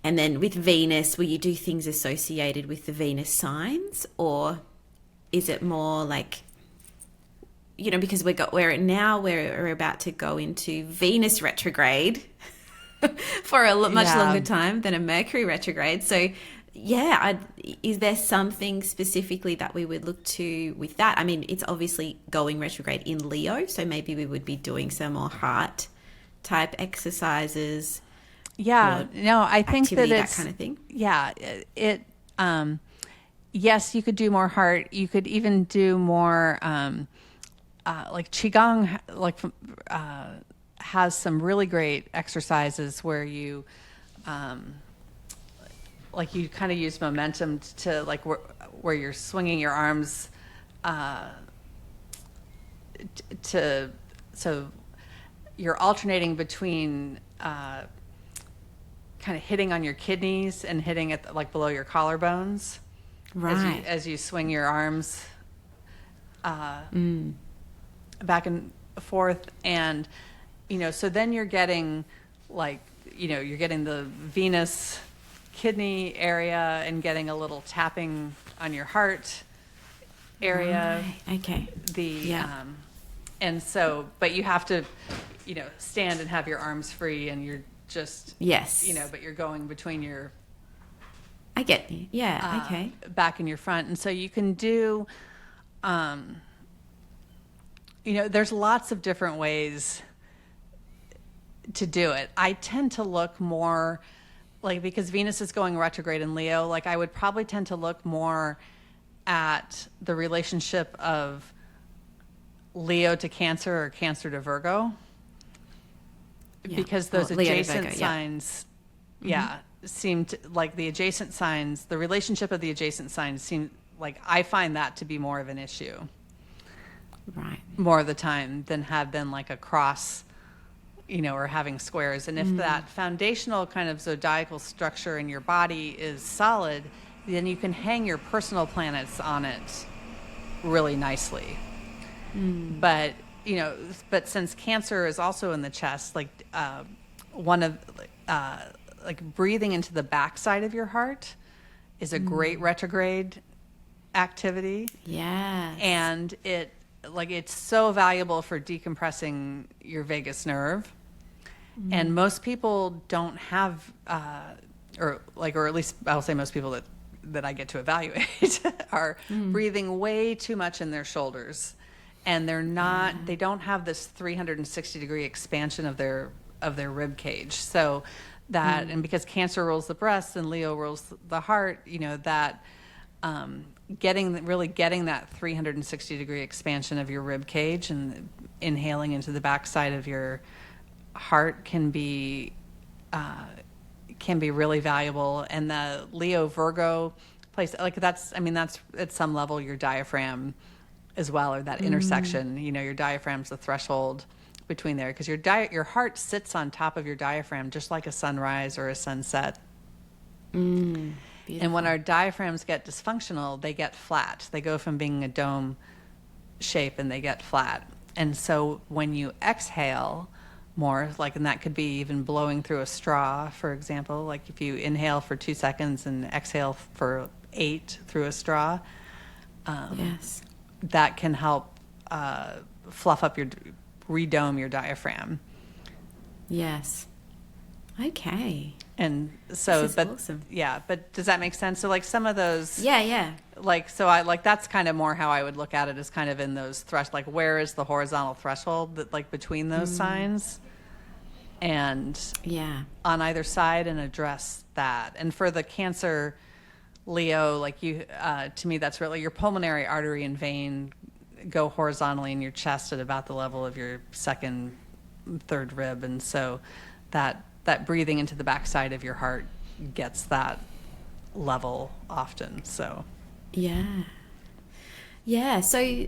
[SPEAKER 1] And then with Venus, will you do things associated with the Venus signs, or is it more like, because we're about to go into Venus retrograde for a much longer time than a Mercury retrograde. So is there something specifically that we would look to with that? I mean, it's obviously going retrograde in Leo, so maybe we would be doing some more heart type exercises.
[SPEAKER 2] Yeah, no, I think that
[SPEAKER 1] it's that kind of thing.
[SPEAKER 2] Yeah, yes, you could do more heart. You could even do more, like Qigong, has some really great exercises where you, you kind of use momentum to where you're swinging your arms, so you're alternating between, kind of hitting on your kidneys and hitting at below your collarbones,
[SPEAKER 1] right?
[SPEAKER 2] As you swing your arms back and forth, and so then you're getting you're getting the Venus kidney area and getting a little tapping on your heart area.
[SPEAKER 1] Right. Okay.
[SPEAKER 2] And so, but you have to stand and have your arms free, and you're just but you're going between your
[SPEAKER 1] I get you. Yeah. Okay.
[SPEAKER 2] Back and your front. And so you can do there's lots of different ways to do it. I tend to look more because Venus is going retrograde in Leo, I would probably tend to look more at the relationship of Leo to Cancer or Cancer to Virgo. Yeah. Because those adjacent signs, seem to the adjacent signs, the relationship of the adjacent signs seem I find that to be more of an issue.
[SPEAKER 1] Right.
[SPEAKER 2] More of the time than a cross, or having squares. And if that foundational kind of zodiacal structure in your body is solid, then you can hang your personal planets on it really nicely. But but since Cancer is also in the chest, one of breathing into the backside of your heart is a great retrograde activity.
[SPEAKER 1] Yeah.
[SPEAKER 2] And it's so valuable for decompressing your vagus nerve. And most people don't have, or at least I'll say most people that I get to evaluate are breathing way too much in their shoulders. And they don't have this 360 degree expansion of their rib cage. So that, and because Cancer rules the breast and Leo rules the heart, that getting that 360 degree expansion of your rib cage and inhaling into the backside of your heart can be really valuable. And the Leo Virgo place, that's at some level your diaphragm as well, or that intersection. Your diaphragm's the threshold between there, because your heart sits on top of your diaphragm just like a sunrise or a sunset. And when our diaphragms get dysfunctional, they get flat. They go from being a dome shape and they get flat. And so when you exhale more, and that could be even blowing through a straw, for example, if you inhale for 2 seconds and exhale for 8 through a straw, that can help fluff up redome your diaphragm.
[SPEAKER 1] Yes. Okay.
[SPEAKER 2] And so,
[SPEAKER 1] this is awesome.
[SPEAKER 2] Yeah, but does that make sense? So some of those.
[SPEAKER 1] Yeah.
[SPEAKER 2] So I that's kind of more how I would look at it, is kind of in those where is the horizontal threshold that between those signs, and on either side, and address that. And for the Cancer Leo, to me, that's really your pulmonary artery and vein go horizontally in your chest at about the level of your second, third rib. And so that breathing into the backside of your heart gets that level often. So. Yeah. So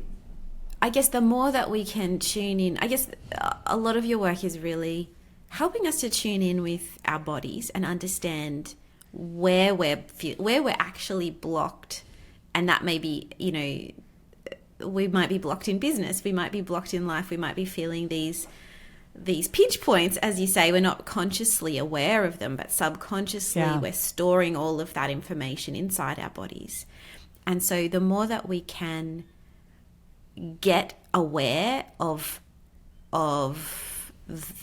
[SPEAKER 2] I guess the more that we can tune in, I guess a lot of your work is really helping us to tune in with our bodies and understand where we're actually blocked. And that may be, we might be blocked in business, we might be blocked in life, we might be feeling these
[SPEAKER 1] these pinch points, as you say, we're not consciously aware of them, but subconsciously we're storing all of that information inside our bodies. And so the more that we can get aware of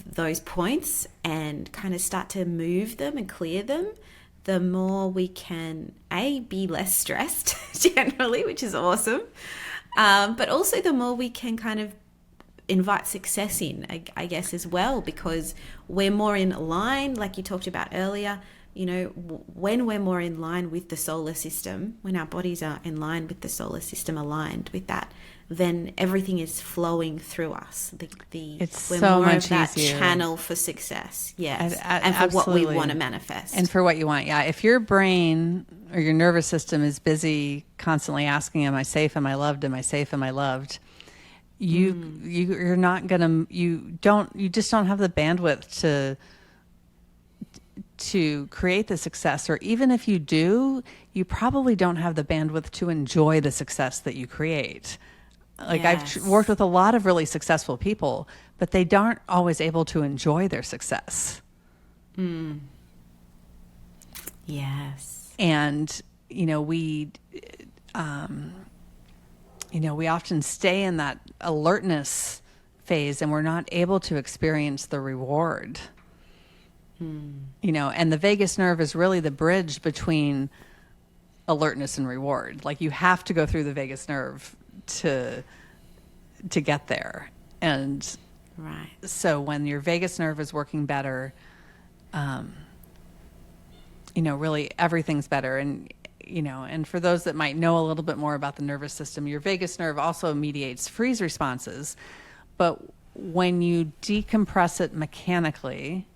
[SPEAKER 1] those points and kind of start to move them and clear them, the more we can be less stressed generally, which is awesome, but also the more we can kind of invite success in, I guess, as well, because we're more in line, like you talked about earlier. You know, when we're more in line with the solar system, when our bodies are in line with the solar system, aligned with that, then everything is flowing through us.
[SPEAKER 2] It's
[SPEAKER 1] we're
[SPEAKER 2] so
[SPEAKER 1] more
[SPEAKER 2] much
[SPEAKER 1] of that
[SPEAKER 2] easier.
[SPEAKER 1] channel for success, yes, and for
[SPEAKER 2] Absolutely.
[SPEAKER 1] what we want to manifest.
[SPEAKER 2] And for what you want, if your brain or your nervous system is busy constantly asking, am I safe, am I loved, am I safe, am I loved, you're not gonna, you just don't have the bandwidth to create the success. Or even if you do, you probably don't have the bandwidth to enjoy the success that you create. Like,
[SPEAKER 1] Yes.
[SPEAKER 2] I've worked with a lot of really successful people, but they aren't always able to enjoy their success.
[SPEAKER 1] Yes.
[SPEAKER 2] And, we often stay in that alertness phase and we're not able to experience the reward. And the vagus nerve is really the bridge between alertness and reward. Like, you have to go through the vagus nerve to get there. And
[SPEAKER 1] Right.
[SPEAKER 2] so when your vagus nerve is working better, really everything's better. And for those that might know a little bit more about the nervous system, your vagus nerve also mediates freeze responses. But when you decompress it mechanically,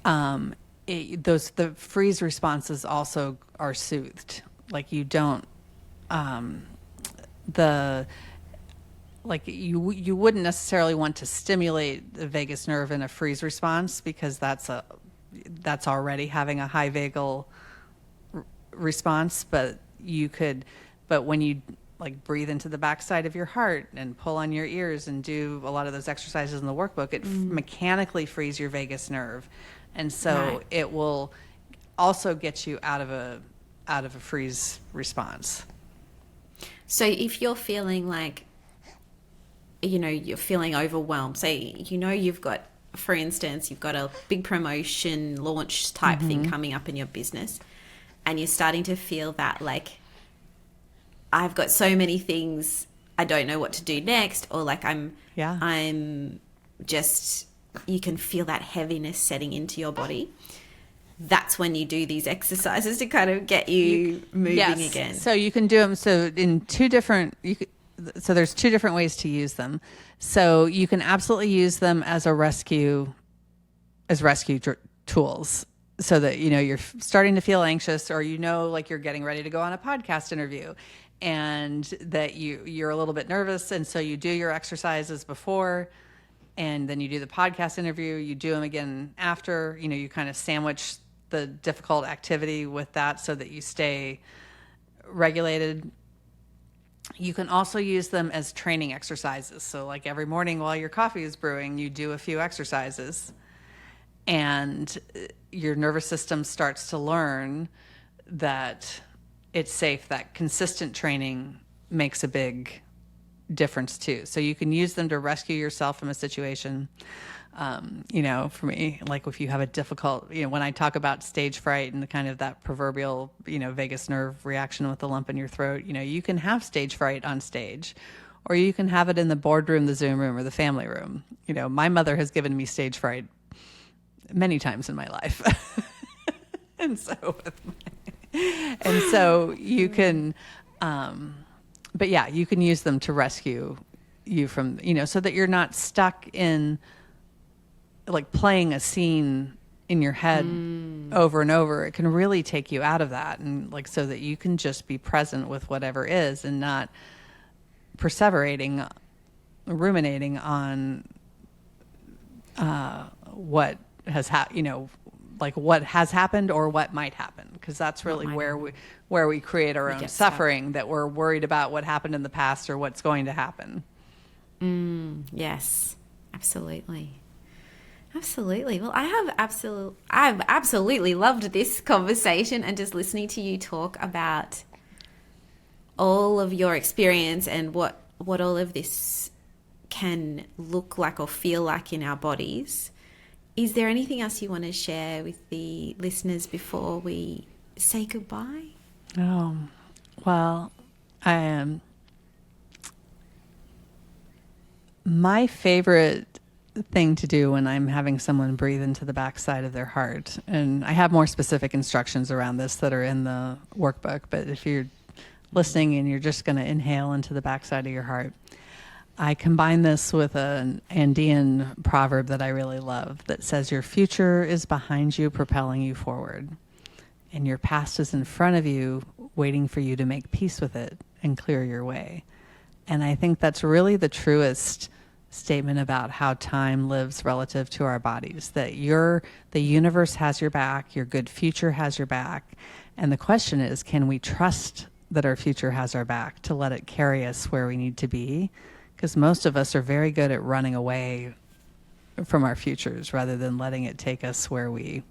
[SPEAKER 2] the freeze responses also are soothed. Like, you don't, you wouldn't necessarily want to stimulate the vagus nerve in a freeze response, because that's already having a high vagal response. But when you breathe into the backside of your heart and pull on your ears and do a lot of those exercises in the workbook, it mechanically frees your vagus nerve. And so it will also get you out of a freeze response.
[SPEAKER 1] So if you're feeling like, you're feeling overwhelmed, say, you've got, for instance, you've got a big promotion launch type thing coming up in your business, and you're starting to feel that, like, I've got so many things, I don't know what to do next, or like I'm just, you can feel that heaviness setting into your body. That's when you do these exercises to kind of get you moving again.
[SPEAKER 2] So you can do them. So in so there's two different ways to use them. So you can absolutely use them as rescue tools. So that, you're starting to feel anxious, or, like you're getting ready to go on a podcast interview, and that you're a little bit nervous. And so you do your exercises before, and then you do the podcast interview, you do them again after, you kind of sandwich the difficult activity with that so that you stay regulated. You can also use them as training exercises. So like every morning while your coffee is brewing, you do a few exercises, and your nervous system starts to learn that it's safe. That consistent training makes a big difference too. So you can use them to rescue yourself from a situation. For me, like if you have a difficult, when I talk about stage fright and the kind of that proverbial, vagus nerve reaction with the lump in your throat, you can have stage fright on stage, or you can have it in the boardroom, the Zoom room, or the family room. My mother has given me stage fright many times in my life. and so you can, but yeah, you can use them to rescue you from, so that you're not stuck in like playing a scene in your head over and over. It can really take you out of that, and like, so that you can just be present with whatever is and not ruminating on what has what has happened or what might happen, because that's really where we create our own suffering, that we're worried about what happened in the past or what's going to happen.
[SPEAKER 1] Yes, Absolutely. Absolutely. Well, I've absolutely loved this conversation and just listening to you talk about all of your experience and what all of this can look like or feel like in our bodies. Is there anything else you want to share with the listeners before we say goodbye?
[SPEAKER 2] Oh, well, I am. My favorite thing to do when I'm having someone breathe into the backside of their heart, and I have more specific instructions around this that are in the workbook, but if you're listening and you're just going to inhale into the backside of your heart, I combine this with an Andean proverb that I really love that says, your future is behind you, propelling you forward, and your past is in front of you, waiting for you to make peace with it and clear your way. And I think that's really the truest statement about how time lives relative to our bodies, that the universe has your back, your good future has your back. And the question is, can we trust that our future has our back to let it carry us where we need to be? Because most of us are very good at running away from our futures rather than letting it take us where we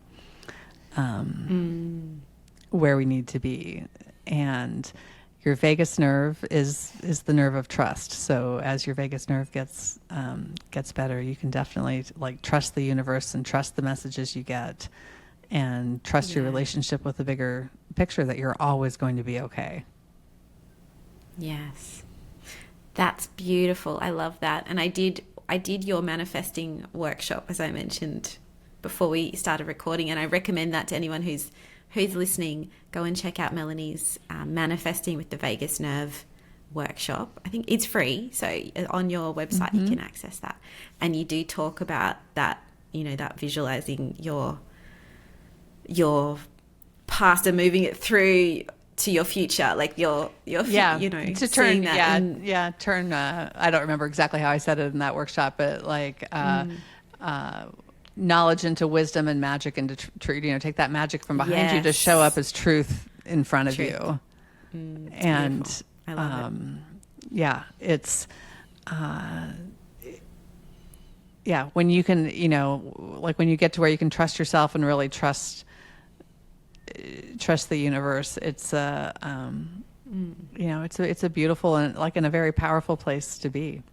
[SPEAKER 2] need to be. And your vagus nerve is the nerve of trust. So as your vagus nerve gets better, you can definitely trust the universe and trust the messages you get, and trust your relationship with the bigger picture that you're always going to be okay.
[SPEAKER 1] Yes. That's beautiful. I love that. And I did your manifesting workshop, as I mentioned before we started recording, and I recommend that to anyone who's listening. Go and check out Melanie's Manifesting with the Vagus Nerve workshop. I think it's free, so on your website you can access that. And you do talk about that, that visualizing your past and moving it through to your future, like your
[SPEAKER 2] to turn
[SPEAKER 1] that
[SPEAKER 2] turn I don't remember exactly how I said it in that workshop, but knowledge into wisdom and magic into truth. Take that magic from behind you to show up as truth in front of you. And
[SPEAKER 1] beautiful. I love it.
[SPEAKER 2] It's when you can, when you get to where you can trust yourself and really trust the universe, it's it's a beautiful and in a very powerful place to be.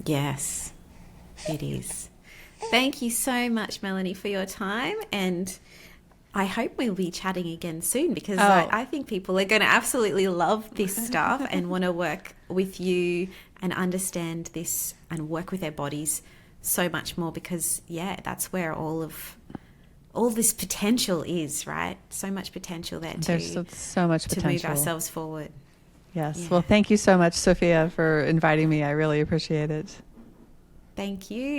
[SPEAKER 1] Yes, it is. Thank you so much, Melanie, for your time, and I hope we'll be chatting again soon, because I think people are going to absolutely love this stuff and want to work with you and understand this and work with their bodies so much more, because that's where all this potential is, right? So much potential there
[SPEAKER 2] There's so much potential
[SPEAKER 1] to move ourselves forward.
[SPEAKER 2] Yes. Yeah. Well, thank you so much, Sophia, for inviting me. I really appreciate it.
[SPEAKER 1] Thank you.